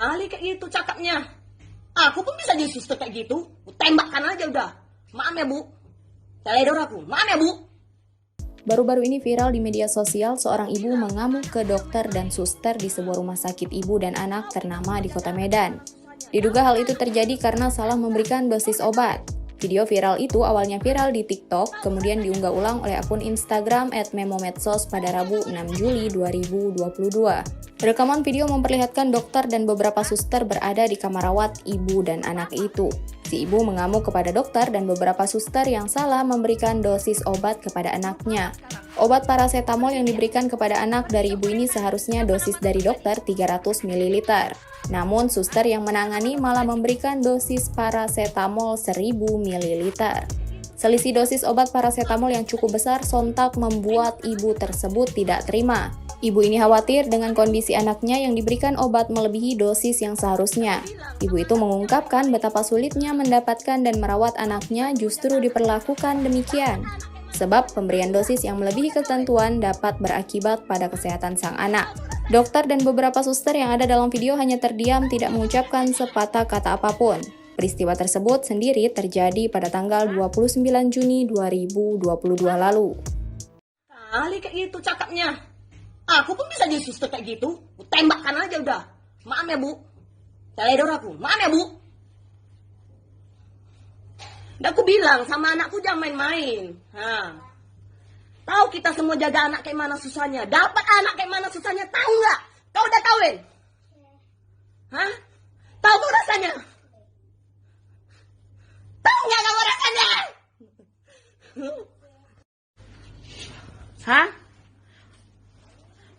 Kali kayak gitu cakapnya. Aku pun bisa jadi suster kayak gitu. Tembakkan aja udah. Maaf ya bu. Teledor aku. Maaf ya bu. Baru-baru ini viral di media sosial seorang ibu mengamuk ke dokter dan suster di sebuah rumah sakit ibu dan anak ternama di kota Medan. Diduga hal itu terjadi karena salah memberikan dosis obat. Video viral itu awalnya viral di TikTok, kemudian diunggah ulang oleh akun Instagram @memomedsos pada Rabu 6 Juli 2022. Rekaman video memperlihatkan dokter dan beberapa suster berada di kamar rawat ibu dan anak itu. Si ibu mengamuk kepada dokter dan beberapa suster yang salah memberikan dosis obat kepada anaknya. Obat parasetamol yang diberikan kepada anak dari ibu ini seharusnya dosis dari dokter 300 ml. Namun, suster yang menangani malah memberikan dosis parasetamol 1000 ml. Selisih dosis obat parasetamol yang cukup besar sontak membuat ibu tersebut tidak terima. Ibu ini khawatir dengan kondisi anaknya yang diberikan obat melebihi dosis yang seharusnya. Ibu itu mengungkapkan betapa sulitnya mendapatkan dan merawat anaknya justru diperlakukan demikian. Sebab pemberian dosis yang melebihi ketentuan dapat berakibat pada kesehatan sang anak. Dokter dan beberapa suster yang ada dalam video hanya terdiam tidak mengucapkan sepatah kata apapun. Peristiwa tersebut sendiri terjadi pada tanggal 29 Juni 2022 lalu. Kali kayak gitu cakapnya. Aku pun bisa jadi suster kayak gitu. Tembakkan aja udah. Maaf ya bu. Teledor aku. Maaf ya bu. Udah aku bilang sama anakku jangan main-main. Tahu kita semua jaga anak kayak mana susahnya. Dapat anak kayak mana susahnya. Tahu nggak? Kau udah kawin? Hah? Tahu kau rasanya? Tahu nggak kamu rasanya? Hah?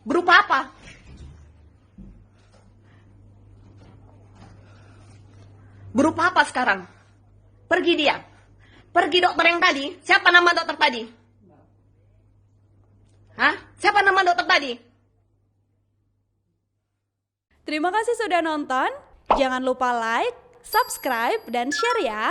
Berupa apa? Berupa apa sekarang? Pergi dia. Pergi dokter yang tadi. Siapa nama dokter tadi? Hah? Siapa nama dokter tadi? Terima kasih sudah nonton. Jangan lupa like, subscribe, dan share ya.